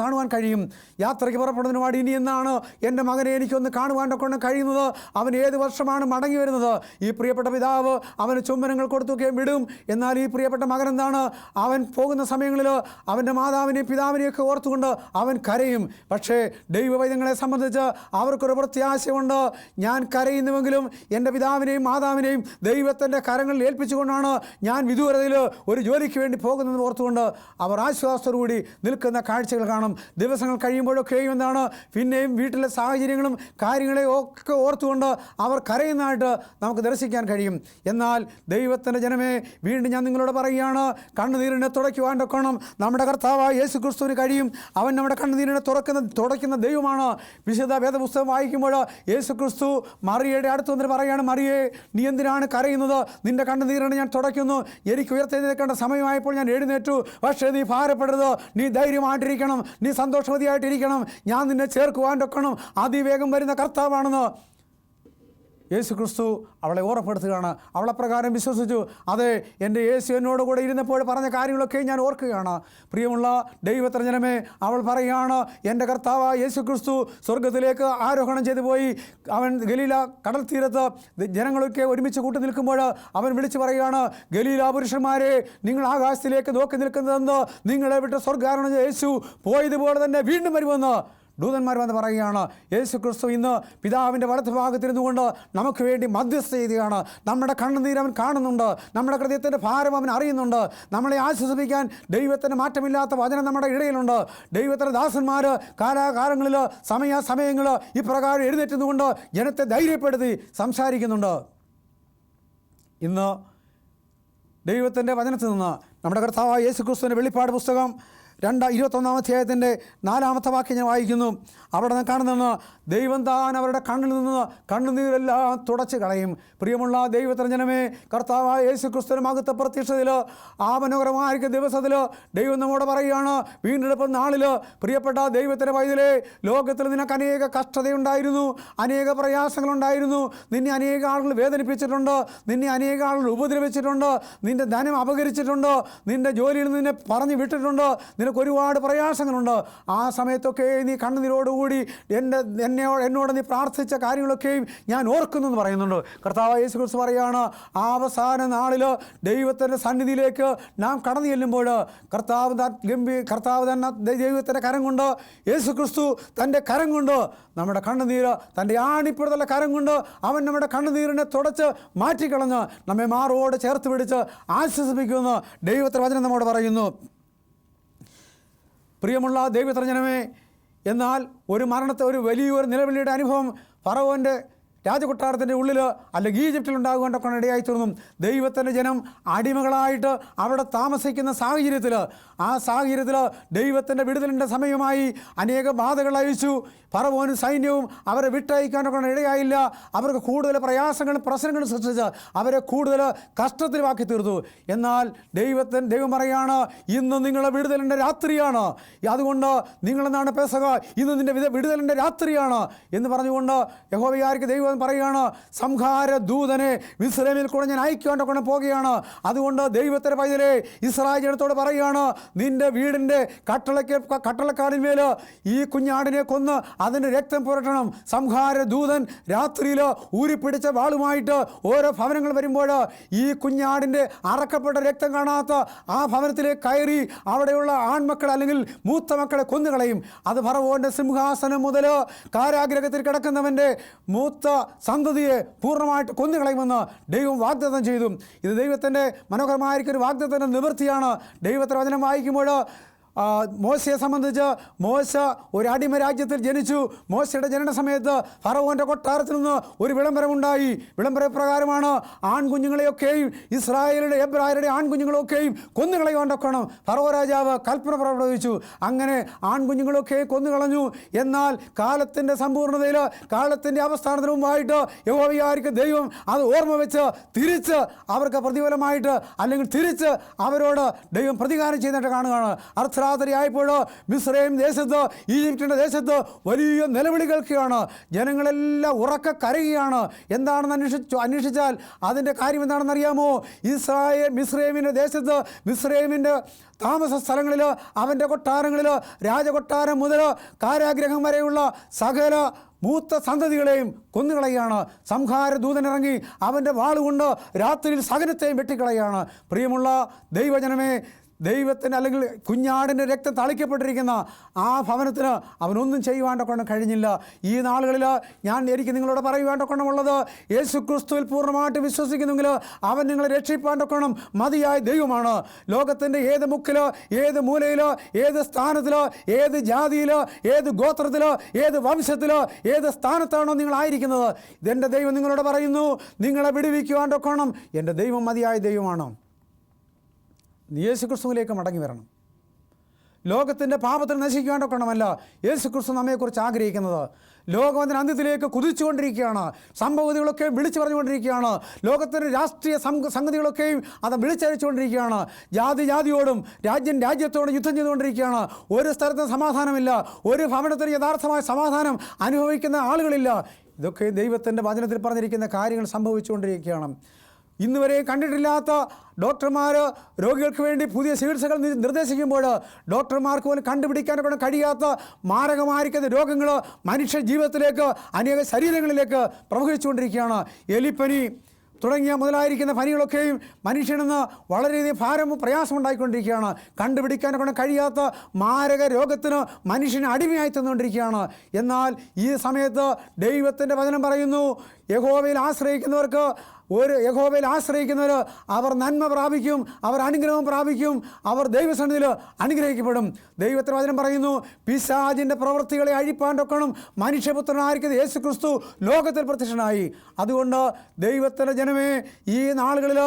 കാണുവാൻ കഴിയും. യാത്രയ്ക്ക് പുറപ്പെടുന്നതിന് വേണ്ടി ഇനി എന്നാണ് എൻ്റെ മകനെ എനിക്കൊന്ന് കാണുവാനൊക്കെ കഴിയുന്നത്, അവൻ ഏത് വർഷമാണ് മടങ്ങി വരുന്നത്? ഈ പ്രിയപ്പെട്ട പിതാവ് അവന് ചുംബനങ്ങൾ കൊടുത്തൊക്കെ വിടും. എന്നാൽ ഈ പ്രിയപ്പെട്ട മകൻ എന്താണ്? അവൻ പോകുന്ന സമയങ്ങളിൽ അവൻ്റെ മാതാവിനെയും പിതാവിനെയൊക്കെ ഓർത്തുകൊണ്ട് അവൻ കരയും. പക്ഷേ ദൈവവൈദ്യങ്ങളെ സംബന്ധിച്ച് അവർക്കൊരു പ്രത്യാശയുണ്ട്. ഞാൻ കരയുന്നുവെങ്കിലും എൻ്റെ പിതാവിനെയും മാതാവിനെയും ദൈവത്തിൻ്റെ കരങ്ങളിൽ ഏൽപ്പിച്ചുകൊണ്ടാണ് ഞാൻ വിദൂരതയിൽ ഒരു ജോലിക്ക് വേണ്ടി പോകുന്നതെന്ന് ഓർത്തുകൊണ്ട് അവർ ആശ്വാസത്തോടുകൂടി നിൽക്കുന്ന കാഴ്ചകൾ കാണും. ദിവസങ്ങൾ കഴിയുമ്പോഴൊക്കെയും എന്താണ് പിന്നെയും വീട്ടിലെ സാഹചര്യങ്ങളും കാര്യങ്ങളെ ഒക്കെ ഓർത്തുകൊണ്ട് അവർ കരയുന്നതായിട്ട് നമുക്ക് ദർശിക്കാൻ കഴിയും. എന്നാൽ ദൈവത്തിൻ്റെ ജനമേ, വീണ്ടും ഞാൻ നിങ്ങളോട് പറയുകയാണ്, കണ്ണുനീരിനെ തുടയ്ക്കുവാണ്ടൊക്കണം നമ്മുടെ കർത്താവായ യേശു ക്രിസ്തുവിന് കഴിയും. അവൻ നമ്മുടെ കണ്ണുനീരിനെ തുടയ്ക്കുന്ന ദൈവമാണ്. വിശുദ്ധ വേദപുസ്തകം വായിക്കുമ്പോൾ യേശു ക്രിസ്തു മറിയയുടെ അടുത്ത് വന്നിട്ട് പറയുകയാണ്, മറിയേ, നീ എന്തിനാണ് കരയുന്നത്? നിന്റെ കണ്ണുനീരിനെ ഞാൻ തുടയ്ക്കുന്നു. എനിക്ക് ഉയർത്തെഴുന്നേൽക്കേണ്ട സമയമായപ്പോൾ ഞാൻ എഴുന്നേറ്റു. പക്ഷേ നീ ഭാരപ്പെടരുത്, നീ ധൈര്യമായിട്ടിരിക്കണം, നീ സന്തോഷവതിയായിട്ടിരിക്കണം. ഞാൻ നിന്നെ ചേർക്കുവാണ്ടൊക്കണം. അതിവേഗം വരുന്ന കർത്താവാണെന്ന് യേശു ക്രിസ്തു അവളെ ഓർമ്മപ്പെടുത്തുകയാണ്. അവളെപ്രകാരം വിശ്വസിച്ചു. അതെ, എൻ്റെ യേശു എന്നോട് കൂടെ ഇരുന്നപ്പോൾ പറഞ്ഞ കാര്യങ്ങളൊക്കെ ഞാൻ ഓർക്കുകയാണ്. പ്രിയമുള്ള ദൈവത്തിൻ്റെ ജനമേ, അവൾ പറയുകയാണ്, എൻ്റെ കർത്താവായ യേശു ക്രിസ്തു സ്വർഗത്തിലേക്ക് ആരോഹണം ചെയ്തു പോയി. അവൻ ഗലീല കടൽ തീരത്ത് ജനങ്ങളൊക്കെ ഒരുമിച്ച് കൂട്ടി നിൽക്കുമ്പോൾ അവൻ വിളിച്ചു പറയുകയാണ്, ഗലീല പുരുഷന്മാരെ, നിങ്ങൾ ആകാശത്തിലേക്ക് നോക്കി നിൽക്കുന്നതെന്ന് നിങ്ങളെ വിട്ട് സ്വർഗ്ഗാരോഹണം യേശു പോയതുപോലെ തന്നെ വീണ്ടും വരുമെന്ന് ദൂതന്മാർ വന്ന് പറയുകയാണ്. യേശു ക്രിസ്തു ഇന്ന് പിതാവിൻ്റെ വലത്ത് ഭാഗത്തിരുന്നു കൊണ്ട് നമുക്ക് വേണ്ടി മധ്യസ്ഥ ചെയ്യുകയാണ്. നമ്മുടെ കണ്ണുനീര് അവൻ കാണുന്നുണ്ട്. നമ്മുടെ ഹൃദയത്തിൻ്റെ ഭാരം അവൻ അറിയുന്നുണ്ട്. നമ്മളെ ആശ്വസിപ്പിക്കാൻ ദൈവത്തിൻ്റെ മാറ്റമില്ലാത്ത വചനം നമ്മുടെ ഇടയിലുണ്ട്. ദൈവത്തിൻ്റെ ദാസന്മാർ കാലാകാലങ്ങളിൽ സമയാസമയങ്ങൾ ഇപ്രകാരം എഴുന്നേറ്റുന്നുകൊണ്ട് ജനത്തെ ധൈര്യപ്പെടുത്തി സംസാരിക്കുന്നുണ്ട്. ഇന്ന് ദൈവത്തിൻ്റെ വചനത്തിൽ നിന്ന് നമ്മുടെ കർത്താവായ യേശു ക്രിസ്തുവിൻ്റെ വെളിപ്പാട് പുസ്തകം 21 അധ്യായത്തിൻ്റെ 4-ാമത്തെ വാക്യം ഞാൻ വായിക്കുന്നു. അവിടെ നിന്ന് കാണുന്നതെന്ന്, ദൈവം താൻ അവരുടെ കണ്ണിൽ നിന്ന് കണ്ണുനീരെല്ലാം തുടച്ച് കളയും. പ്രിയമുള്ള ദൈവത്തിൻ്റെ ജനമേ, കർത്താവായ യേശു ക്രിസ്തുവിന്റെ മഹത്വ പ്രത്യക്ഷതയിൽ ആ മനോഹരമായിരിക്കുന്ന ദിവസത്തിൽ ദൈവം നമ്മോട് പറയുകയാണ്, വീണ്ടെടുപ്പ് നാളിൽ പ്രിയപ്പെട്ട ദൈവത്തിൻ്റെ പൈതലേ, ലോകത്തിൽ നിനക്ക് അനേക കഷ്ടതയുണ്ടായിരുന്നു, അനേക പ്രയാസങ്ങളുണ്ടായിരുന്നു, നിന്നെ അനേക ആളുകൾ വേദനിപ്പിച്ചിട്ടുണ്ട്, നിന്നെ അനേക ആളുകൾ ഉപദ്രവിച്ചിട്ടുണ്ട്, നിൻ്റെ ധനം അപഹരിച്ചിട്ടുണ്ട്, നിൻ്റെ ജോലിയിൽ നിന്നെ പറഞ്ഞു വിട്ടിട്ടുണ്ട്, നിനക്ക് ഒരുപാട് പ്രയാസങ്ങളുണ്ട്. ആ സമയത്തൊക്കെ നീ കണ്ണുനീരോടുകൂടി എന്നോട് നീ പ്രാർത്ഥിച്ച കാര്യങ്ങളൊക്കെയും ഞാൻ ഓർക്കുന്നു എന്ന് പറയുന്നുണ്ട്. കർത്താവ് യേശു ക്രിസ്തു പറയുകയാണ്, ആ അവസാന നാളിൽ ദൈവത്തിൻ്റെ സന്നിധിയിലേക്ക് നാം കടന്നു ചെല്ലുമ്പോൾ കർത്താവ് തന്നെ ദൈവത്തിൻ്റെ കരം കൊണ്ട്, യേശു ക്രിസ്തു തൻ്റെ കരം കൊണ്ട് നമ്മുടെ കണ്ണുനീര്, തൻ്റെ ആണിപ്പുറത്തുള്ള കരം കൊണ്ട് അവൻ നമ്മുടെ കണ്ണുനീരിനെ തുടച്ച് മാറ്റിക്കളഞ്ഞ് നമ്മെ മാറോട് ചേർത്ത് പിടിച്ച് ആശ്വസിപ്പിക്കുമെന്ന് ദൈവത്തിൻ്റെ വചനം നമ്മോട് പറയുന്നു. പ്രിയമുള്ള ദൈവത്തിൻ്റെ ജനമേ, എന്നാൽ ഒരു വലിയൊരു നിലവിളിയുടെ അനുഭവം ഫറവോൻ്റെ രാജകൊട്ടാരത്തിൻ്റെ ഉള്ളിൽ അല്ലെങ്കിൽ ഈജിപ്തിലുണ്ടാകുകൊണ്ടൊക്കെ ഇടയായിത്തീർന്നു. ദൈവത്തിൻ്റെ ജനം അടിമകളായിട്ട് അവിടെ താമസിക്കുന്ന സാഹചര്യത്തിൽ, ആ സാഹചര്യത്തിൽ ദൈവത്തിൻ്റെ വിടുതലിൻ്റെ സമയമായി അനേക ബാധകൾ അയച്ചു. ഫറവോനും സൈന്യവും അവരെ വിട്ടയക്കാനൊക്കെ ഇടയായില്ല. അവർക്ക് കൂടുതൽ പ്രയാസങ്ങളും പ്രശ്നങ്ങളും സൃഷ്ടിച്ച് അവരെ കൂടുതൽ കഷ്ടത്തിലാക്കി തീർത്തു. എന്നാൽ ദൈവം പറയാണ്, ഇന്ന് നിങ്ങളുടെ വിടുതലിൻ്റെ രാത്രിയാണ്, അതുകൊണ്ട് നിങ്ങളെന്നാണ് പെസഹ, ഇന്ന് നിൻ്റെ വിടുതലിൻ്റെ രാത്രിയാണ് എന്ന് പറഞ്ഞുകൊണ്ട് യഹോവയായിരിക്കും ദൈവം പറയുകയാണ്, സംഹാര ദൂതനെ മിസ്രയീമിൽ കൂടെ ഞാൻ അയക്കുവാൻ പോകുകയാണ്. അതുകൊണ്ട് ദൈവത്തിൻ്റെ പൈതലേ, ഇസ്രായേൽ ജനത്തോട് പറയുകയാണ്, നിൻ്റെ വീടിൻ്റെ കട്ടളക്കാടിന്മേൽ ഈ കുഞ്ഞാടിനെ കൊന്ന് അതിൻ്റെ രക്തം പുരട്ടണം. സംഹാര ദൂതൻ രാത്രിയിൽ ഊരിപ്പിടിച്ച വാളുമായിട്ട് ഓരോ ഭവനങ്ങൾ വരുമ്പോൾ ഈ കുഞ്ഞാടിൻ്റെ അറക്കപ്പെട്ട രക്തം കാണാത്ത ആ ഭവനത്തിലേക്ക് കയറി അവിടെയുള്ള ആൺമക്കൾ അല്ലെങ്കിൽ മൂത്ത മക്കളെ കൊന്നുകളയും. അത് ഫറവോൻ്റെ സിംഹാസനം മുതൽ കാരാഗ്രഹത്തിൽ കിടക്കുന്നവൻ്റെ മൂത്ത സന്തതിയെ പൂർണ്ണമായിട്ട് കൊന്നുകളയുമെന്ന് ദൈവം വാഗ്ദത്തം ചെയ്തു. ഇത് ദൈവത്തിൻ്റെ മനോഹരമായിരിക്കൊരു വാഗ്ദത്തത്തിൻ്റെ നിവൃത്തിയാണ്. ദൈവത്തിൻ്റെ വചനം വായിക്കുമ്പോൾ മോശയെ സംബന്ധിച്ച്, മോശ ഒരു അടിമ രാജ്യത്തിൽ ജനിച്ചു. മോശയുടെ ജനന സമയത്ത് ഫറവോൻ്റെ കൊട്ടാരത്തിൽ നിന്ന് ഒരു വിളംബരമുണ്ടായി. വിളംബരപ്രകാരമാണ് ആൺകുഞ്ഞുങ്ങളെയൊക്കെയും ഇസ്രായേലിയുടെ എബ്രായരുടെ ആൺകുഞ്ഞുങ്ങളൊക്കെയും കൊന്നുകളയുവാണ്ടൊക്കണം ഫറവോ രാജാവ് കൽപ്പന പ്രഖ്യാപിച്ചു. അങ്ങനെ ആൺകുഞ്ഞുങ്ങളൊക്കെ കൊന്നുകളഞ്ഞു. എന്നാൽ കാലത്തിൻ്റെ സമ്പൂർണ്ണതയിൽ, കാലത്തിൻ്റെ അവസ്ഥാനത്തിന് മുമ്പായിട്ട് യഹോവയായിരിക്കും ദൈവം അത് ഓർമ്മ വെച്ച് തിരിച്ച് അവർക്ക് പ്രതിഫലമായിട്ട് അല്ലെങ്കിൽ തിരിച്ച് അവരോട് ദൈവം പ്രതികാരം ചെയ്യുന്നിട്ട് കാണുകയാണ്. അർദ്ധരാത്രിയായപ്പോൾ മിസ്രയീം ദേശത്ത്, ഈജിപ്തിൻ്റെ ദേശത്ത് വലിയ നിലവിളി കേൾക്കുകയാണ്. ജനങ്ങളെല്ലാം ഉറക്കെ കരയുകയാണ്. എന്താണെന്ന് അന്വേഷിച്ചാൽ അതിൻ്റെ കാര്യം എന്താണെന്ന് അറിയാമോ? മിസ്രയീമിൻ്റെ ദേശത്ത്, മിസ്രയീമിൻ്റെ താമസ സ്ഥലങ്ങളിൽ, അവൻ്റെ കൊട്ടാരങ്ങളിൽ, രാജകൊട്ടാരം മുതൽ കാരാഗ്രഹം വരെയുള്ള സകല മൂത്ത സന്തതികളെയും കൊന്നുകളയാണ്. സംഹാര ദൂതനിറങ്ങി അവൻ്റെ വാളുകൊണ്ട് രാത്രിയിൽ സകലത്തെയും വെട്ടിക്കളയാണ്. പ്രിയമുള്ള ദൈവജനമേ, ദൈവത്തിന് അല്ലെങ്കിൽ കുഞ്ഞാടിൻ്റെ രക്തം തളിക്കപ്പെട്ടിരിക്കുന്ന ആ ഭവനത്തിന് അവനൊന്നും ചെയ്യുവാണ്ടൊക്കെ കഴിഞ്ഞില്ല. ഈ നാളുകളിൽ എനിക്ക് നിങ്ങളോട് പറയുവാണ്ടൊക്കെയുള്ളത്, യേശു ക്രിസ്തുവിൽ പൂർണ്ണമായിട്ട് വിശ്വസിക്കുന്നെങ്കിൽ അവൻ നിങ്ങളെ രക്ഷിപ്പാണ്ടൊക്കെ മതിയായ ദൈവമാണ്. ലോകത്തിൻ്റെ ഏത് മുക്കിൽ, ഏത് മൂലയിൽ, ഏത് സ്ഥാനത്തിൽ, ഏത് ജാതിയിൽ, ഏത് ഗോത്രത്തിൽ, ഏത് വംശത്തിൽ, ഏത് സ്ഥാനത്താണോ നിങ്ങളായിരിക്കുന്നത്, ഇതെൻ്റെ ദൈവം നിങ്ങളോട് പറയുന്നു, നിങ്ങളെ വിടുവിക്കുവാണ്ടൊക്കെ എൻ്റെ ദൈവം മതിയായ ദൈവമാണ്. യേശു ക്രിസ്തുവിലേക്ക് മടങ്ങി വരണം. ലോകത്തിൻ്റെ പാപത്തിൽ നശിക്കാണ്ടൊക്കണമല്ല യേശു ക്രിസ്തു നമ്മെക്കുറിച്ച് ആഗ്രഹിക്കുന്നത്. ലോകം അതിൻ്റെ അന്ത്യത്തിലേക്ക് കുതിച്ചുകൊണ്ടിരിക്കുകയാണ്. സംഭവതികളൊക്കെ വിളിച്ചു പറഞ്ഞുകൊണ്ടിരിക്കുകയാണ്. ലോകത്തിൻ്റെ രാഷ്ട്രീയ സംഗതികളൊക്കെയും അത് വിളിച്ചഴിച്ചുകൊണ്ടിരിക്കുകയാണ്. ജാതിയോടും രാജ്യത്തോടും യുദ്ധം ചെയ്തുകൊണ്ടിരിക്കുകയാണ്. ഒരു സ്ഥലത്തും സമാധാനമില്ല. ഒരു ഭവനത്തിന് യഥാർത്ഥമായ സമാധാനം അനുഭവിക്കുന്ന ആളുകളില്ല. ഇതൊക്കെ ദൈവത്തിൻ്റെ വചനത്തിൽ പറഞ്ഞിരിക്കുന്ന കാര്യങ്ങൾ സംഭവിച്ചുകൊണ്ടിരിക്കുകയാണ്. ഇന്നുവരെ കണ്ടിട്ടില്ലാത്ത ഡോക്ടർമാർ രോഗികൾക്ക് വേണ്ടി പുതിയ ചികിത്സകൾ നിർദ്ദേശിക്കുമ്പോൾ ഡോക്ടർമാർക്ക് പോലും കണ്ടുപിടിക്കാനൊക്കെ കഴിയാത്ത മാരകമായിരിക്കുന്ന രോഗങ്ങൾ മനുഷ്യ ജീവിതത്തിലേക്ക്, അനേക ശരീരങ്ങളിലേക്ക് പ്രവഹിച്ചുകൊണ്ടിരിക്കുകയാണ്. എലിപ്പനി തുടങ്ങിയ മുതലായിരിക്കുന്ന പനികളൊക്കെയും മനുഷ്യനെന്ന് വളരെയധികം ഭാരവും പ്രയാസമുണ്ടായിക്കൊണ്ടിരിക്കുകയാണ്. കണ്ടുപിടിക്കാനൊക്കെ കഴിയാത്ത മാരക രോഗത്തിന് മനുഷ്യന് അടിമയായി തന്നുകൊണ്ടിരിക്കുകയാണ്. എന്നാൽ ഈ സമയത്ത് ദൈവത്തിൻ്റെ വചനം പറയുന്നു, യഹോവയിൽ ആശ്രയിക്കുന്നവർ അവർ നന്മ പ്രാപിക്കും, അവർ അനുഗ്രഹം പ്രാപിക്കും, അവർ ദൈവസന്നിധിയിൽ അനുഗ്രഹിക്കപ്പെടും. ദൈവത്തിൻ്റെ വചനം പറയുന്നു, പിശാചിൻ്റെ പ്രവൃത്തികളെ അഴിപ്പാണ്ടൊക്കണം മനുഷ്യപുത്രനായിരിക്കുന്ന യേശു ക്രിസ്തു ലോകത്തിൽ പ്രത്യക്ഷനായി. അതുകൊണ്ട് ദൈവത്തിൻ്റെ ജനമേ, ഈ നാളുകളിൽ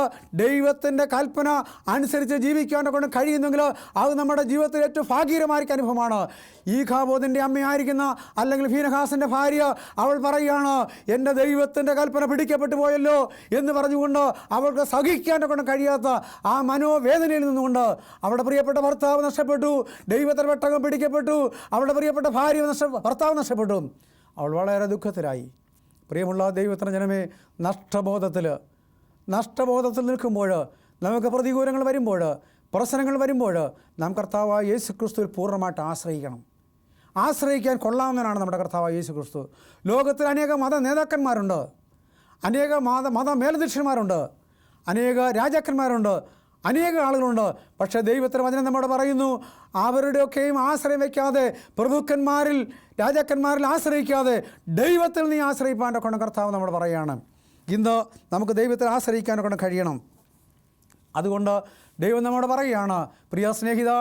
ദൈവത്തിൻ്റെ കൽപ്പന അനുസരിച്ച് ജീവിക്കാണ്ടൊക്കെ കഴിയുന്നെങ്കിൽ അത് നമ്മുടെ ജീവിതത്തിൽ ഏറ്റവും ഭാഗ്യകരമായിരിക്കുന്ന അനുഭവമാണ്. ഈ ഖാബോദിൻ്റെ അമ്മയായിരിക്കുന്ന അല്ലെങ്കിൽ ഫീനഹാസിൻ്റെ ഭാര്യ അവൾ പറയുകയാണ്, എൻ്റെ ദൈവത്തിൻ്റെ കൽപ്പന പിടിക്കപ്പെട്ടു പോയല്ലോ എന്ന് പറഞ്ഞുകൊണ്ട് അവൾക്ക് സഹിക്കാനൊക്കെ കഴിയാത്ത ആ മനോവേദനയിൽ നിന്നുകൊണ്ട് അവളുടെ പ്രിയപ്പെട്ട ഭർത്താവ് നഷ്ടപ്പെട്ടു, ദൈവത്തിൻ്റെ പെട്ടകം പിടിക്കപ്പെട്ടു, അവളുടെ പ്രിയപ്പെട്ട ഭർത്താവ് നഷ്ടപ്പെട്ടു. അവൾ വളരെ ദുഃഖത്തിലായി. പ്രിയമുള്ള ദൈവത്തിൻ്റെ ജനമേ, നഷ്ടബോധത്തിൽ നിൽക്കുമ്പോൾ, നമുക്ക് പ്രതികൂലങ്ങൾ വരുമ്പോൾ, പ്രശ്നങ്ങൾ വരുമ്പോൾ നാം കർത്താവായ യേശു ക്രിസ്തുവിൽ പൂർണ്ണമായിട്ട് ആശ്രയിക്കാൻ കൊള്ളാവുന്നവനാണ് നമ്മുടെ കർത്താവായ യേശു ക്രിസ്തു. ലോകത്തിൽ അനേക മത നേതാക്കന്മാരുണ്ട്, അനേക മത മേലധ്യക്ഷന്മാരുണ്ട്, അനേക രാജാക്കന്മാരുണ്ട്, അനേക ആളുകളുണ്ട്. പക്ഷേ ദൈവത്തിൻ്റെ വചനം നമ്മോട് പറയുന്നു, അവരുടെയൊക്കെയും ആശ്രയം വയ്ക്കാതെ, പ്രഭുക്കന്മാരിൽ രാജാക്കന്മാരിൽ ആശ്രയിക്കാതെ ദൈവത്തിൽ നീ ആശ്രയിപ്പാൻ്റെ കർത്താവ് നമ്മോട് പറയുകയാണ്. ഇന്ന് നമുക്ക് ദൈവത്തിൽ ആശ്രയിക്കാനൊക്കെ കഴിയണം. അതുകൊണ്ട് ദൈവം നമ്മോട് പറയുകയാണ്, പ്രിയ സ്നേഹിത,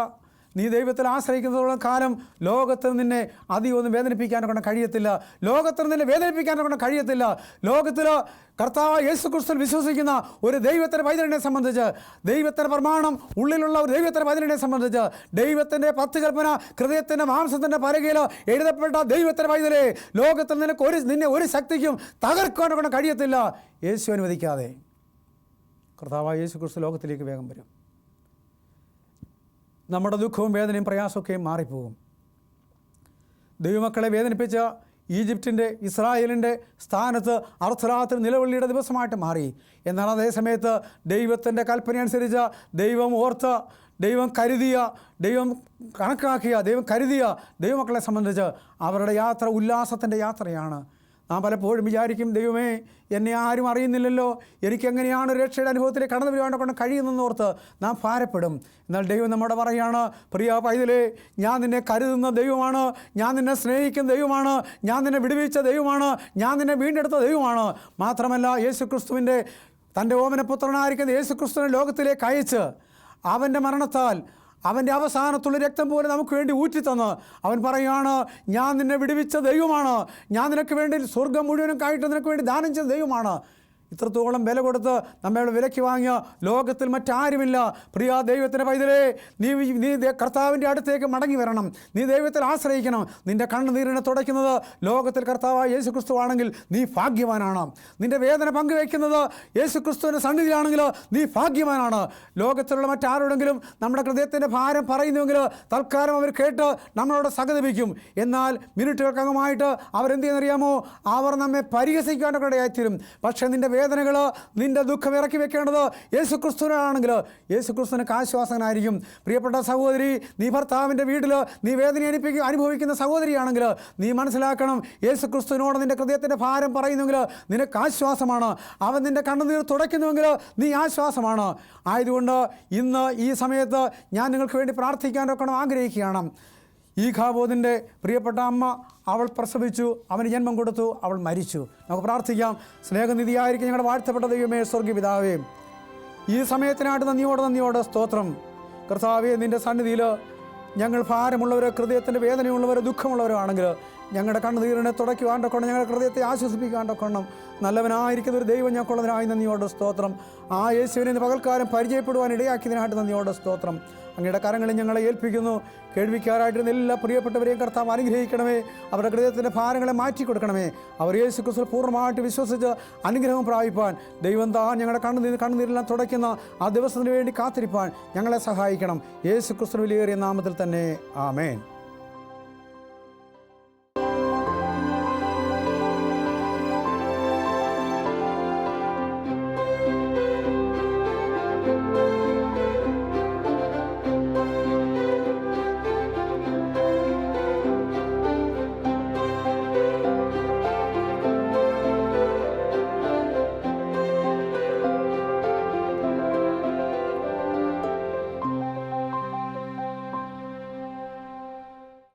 നീ ദൈവത്തിൽ ആശ്രയിക്കുന്നതോളം കാലം ലോകത്തിൽ നിന്നെ അധികം ഒന്നും വേദനിപ്പിക്കാനൊക്കെ കഴിയത്തില്ല. ലോകത്തിൽ കർത്താവ് യേശു ക്രിസ്തുവിൽ വിശ്വസിക്കുന്ന ഒരു ദൈവത്തിൻ്റെ പൈതലിനെ സംബന്ധിച്ച്, ദൈവത്തിൻ്റെ പ്രമാണം ഉള്ളിലുള്ള ഒരു ദൈവത്തിൻ്റെ പൈതലിനെ സംബന്ധിച്ച്, ദൈവത്തിൻ്റെ 10 കൽപ്പന ഹൃദയത്തിൻ്റെ മാംസത്തിൻ്റെ പലകയിൽ എഴുതപ്പെട്ട ദൈവത്തിൻ്റെ പൈതലെ, ലോകത്തിൽ നിന്നെ ഒരു ശക്തിക്കും തകർക്കാനൊക്കെ കഴിയത്തില്ല യേശു അനുവദിക്കാതെ. കർത്താവായ യേശു ക്രിസ്തു ലോകത്തിലേക്ക് വേഗം വരും. നമ്മുടെ ദുഃഖവും വേദനയും പ്രയാസമൊക്കെയും മാറിപ്പോകും. ദൈവമക്കളെ വേദനിപ്പിച്ച ഈജിപ്തിൻ്റെ, ഇസ്രായേലിൻ്റെ സ്ഥാനത്ത് അർദ്ധരാത്രി നിലവിളിയുടെ ദിവസമായിട്ട് മാറി. എന്നാൽ അതേ സമയത്ത് ദൈവത്തിൻ്റെ കൽപ്പനയനുസരിച്ച് ദൈവം ഓർത്ത, ദൈവം കരുതിയ, ദൈവം കണക്കാക്കിയ, ദൈവം കരുതിയ ദൈവമക്കളെ സംബന്ധിച്ച് അവരുടെ യാത്ര ഉല്ലാസത്തിൻ്റെ യാത്രയാണ്. നാം പലപ്പോഴും വിചാരിക്കും, ദൈവമേ, എന്നെ ആരും അറിയുന്നില്ലല്ലോ, എനിക്കെങ്ങനെയാണ് രക്ഷയുടെ അനുഭവത്തിലേക്ക് കടന്നു വരുവാണ്ട് കഴിയുന്നതെന്നോർത്ത് നാം ഭാരപ്പെടും. എന്നാൽ ദൈവം നമ്മോട് പറയുകയാണ്, പ്രിയ പൈതലേ, ഞാൻ നിന്നെ കരുതുന്ന ദൈവമാണ്, ഞാൻ നിന്നെ സ്നേഹിക്കുന്ന ദൈവമാണ്, ഞാൻ നിന്നെ വിടുവിച്ച ദൈവമാണ്, ഞാൻ നിന്നെ വീണ്ടെടുത്ത ദൈവമാണ്. മാത്രമല്ല, യേശുക്രിസ്തുവിൻ്റെ തൻ്റെ ഓമനപുത്രനായിരിക്കുന്ന യേശുക്രിസ്തുവിനെ ലോകത്തിലേക്ക് അയച്ച് അവൻ്റെ മരണത്താൽ, അവൻ്റെ അവസാനത്തുള്ള രക്തം പോലെ നമുക്ക് വേണ്ടി ഊറ്റിത്തന്ന് അവൻ പറയുകയാണ്, ഞാൻ നിന്നെ വിടുവിച്ച ദൈവമാണ്, ഞാൻ നിനക്ക് വേണ്ടി സ്വർഗം മുഴുവനും കായിട്ട് നിനക്ക് വേണ്ടി ദാനം ചെയ്ത ദൈവമാണ്. ഇത്രത്തോളം വില കൊടുത്ത് നമ്മളുടെ വിലയ്ക്ക് വാങ്ങിയ ലോകത്തിൽ മറ്റാരുമില്ല. പ്രിയ ദൈവത്തിൻ്റെ പൈതലേ, നീ കർത്താവിൻ്റെ അടുത്തേക്ക് മടങ്ങി വരണം. നീ ദൈവത്തിൽ ആശ്രയിക്കണം. നിൻ്റെ കണ്ണുനീരിനെ തുടയ്ക്കുന്നത് ലോകത്തിൽ കർത്താവായ യേശു ക്രിസ്തു ആണെങ്കിൽ നീ ഭാഗ്യവാനാണ്. നിൻ്റെ വേദന പങ്കുവയ്ക്കുന്നത് യേശു ക്രിസ്തുവിൻ്റെ സന്നിധിയിലാണെങ്കിൽ നീ ഭാഗ്യവാനാണ്. ലോകത്തിലുള്ള മറ്റാരോടെങ്കിലും നമ്മുടെ ഹൃദയത്തിൻ്റെ ഭാരം പറയുന്നുവെങ്കിൽ തൽക്കാലം അവർ കേട്ട് നമ്മളോട് സഹതപിക്കും. എന്നാൽ മിനിറ്റുകൾക്കകമായിട്ട് അവരെന്ത് ചെയ്യുന്നറിയാമോ? അവർ നമ്മെ പരിഹസിക്കാനൊക്കെ ഇടയായിത്തീരും. പക്ഷേ നിൻ്റെ വേദനകൾ, നിൻ്റെ ദുഃഖം ഇറക്കി വെക്കേണ്ടത് യേശു ക്രിസ്തുവിനാണെങ്കിൽ യേശു ക്രിസ്തുവിനൊക്കെ ആശ്വാസനായിരിക്കും. പ്രിയപ്പെട്ട സഹോദരി, നീ ഭർത്താവിൻ്റെ വീട്ടിൽ നീ വേദന അനുഭവിക്കുന്ന സഹോദരിയാണെങ്കിൽ നീ മനസ്സിലാക്കണം, യേശു ക്രിസ്തുവിനോട് നിൻ്റെ ഹൃദയത്തിൻ്റെ ഭാരം പറയുന്നെങ്കിൽ നിനക്ക് ആശ്വാസമാണ്. അവൻ നിൻ്റെ കണ്ണുനീർ തുടയ്ക്കുന്നുവെങ്കിൽ നീ ആശ്വാസമാണ്. ആയതുകൊണ്ട് ഇന്ന് ഈ സമയത്ത് ഞാൻ നിങ്ങൾക്ക് വേണ്ടി പ്രാർത്ഥിക്കാനൊക്കെ ആഗ്രഹിക്കുകയാണ്. ഈ ഖാബോദിൻ്റെ പ്രിയപ്പെട്ട അമ്മ, അവൾ പ്രസവിച്ചു, അവന് ജന്മം കൊടുത്തു, അവൾ മരിച്ചു. നമുക്ക് പ്രാർത്ഥിക്കാം. സ്നേഹനിധിയായിരിക്കും ഞങ്ങളുടെ വാഴ്ത്തപ്പെട്ട ദൈവമേ, സ്വർഗീയ പിതാവേ, ഈ സമയത്തിനായിട്ട് നന്ദിയോടെ സ്തോത്രം. കർത്താവേ, നിൻ്റെ സന്നിധിയിൽ ഞങ്ങൾ ഭാരമുള്ളവർ, ഹൃദയത്തിൻ്റെ വേദനയുള്ളവർ, ദുഃഖമുള്ളവരാണെങ്കിൽ ഞങ്ങളുടെ കണ്ണുനീരിനെ തുടയ്ക്കുവാണ്ടൊക്കണം, ഞങ്ങളുടെ ഹൃദയത്തെ ആശ്വസിപ്പിക്കാണ്ടൊക്കണം നല്ലവനായിരിക്കുന്ന ഒരു ദൈവം ഞങ്ങൾക്കുള്ളതിനായി നന്ദിയോടെ സ്തോത്രം. ആ യേശുവിനെ ഇന്ന് പകൽക്കാലം പരിചയപ്പെടുവാൻ ഇടയാക്കിയതിനായിട്ട് നന്ദിയോടെ സ്തോത്രം. അങ്ങയുടെ കരങ്ങളിൽ ഞങ്ങളെ ഏൽപ്പിക്കുന്നു. കേൾവിക്കാരായിട്ടിരുന്ന എല്ലാ പ്രിയപ്പെട്ടവരെയും കർത്താവ് അനുഗ്രഹിക്കണമേ. അവരുടെ ഹൃദയത്തിൻ്റെ ഭാരങ്ങളെ മാറ്റിക്കൊടുക്കണമേ. അവർ യേശു ക്രിസ്തുവിൽ പൂർണ്ണമായിട്ട് വിശ്വസിച്ച് അനുഗ്രഹം പ്രാപിപ്പാൻ ദൈവം താൻ ഞങ്ങളുടെ കണ്ണുനീരെല്ലാം തുടയ്ക്കുന്ന ആ ദിവസത്തിന് വേണ്ടി കാത്തിരിപ്പാൻ ഞങ്ങളെ സഹായിക്കണം. യേശു ക്രിസ്തുവിന്റെ വിലയേറിയ നാമത്തിൽ തന്നെ ആമേൻ.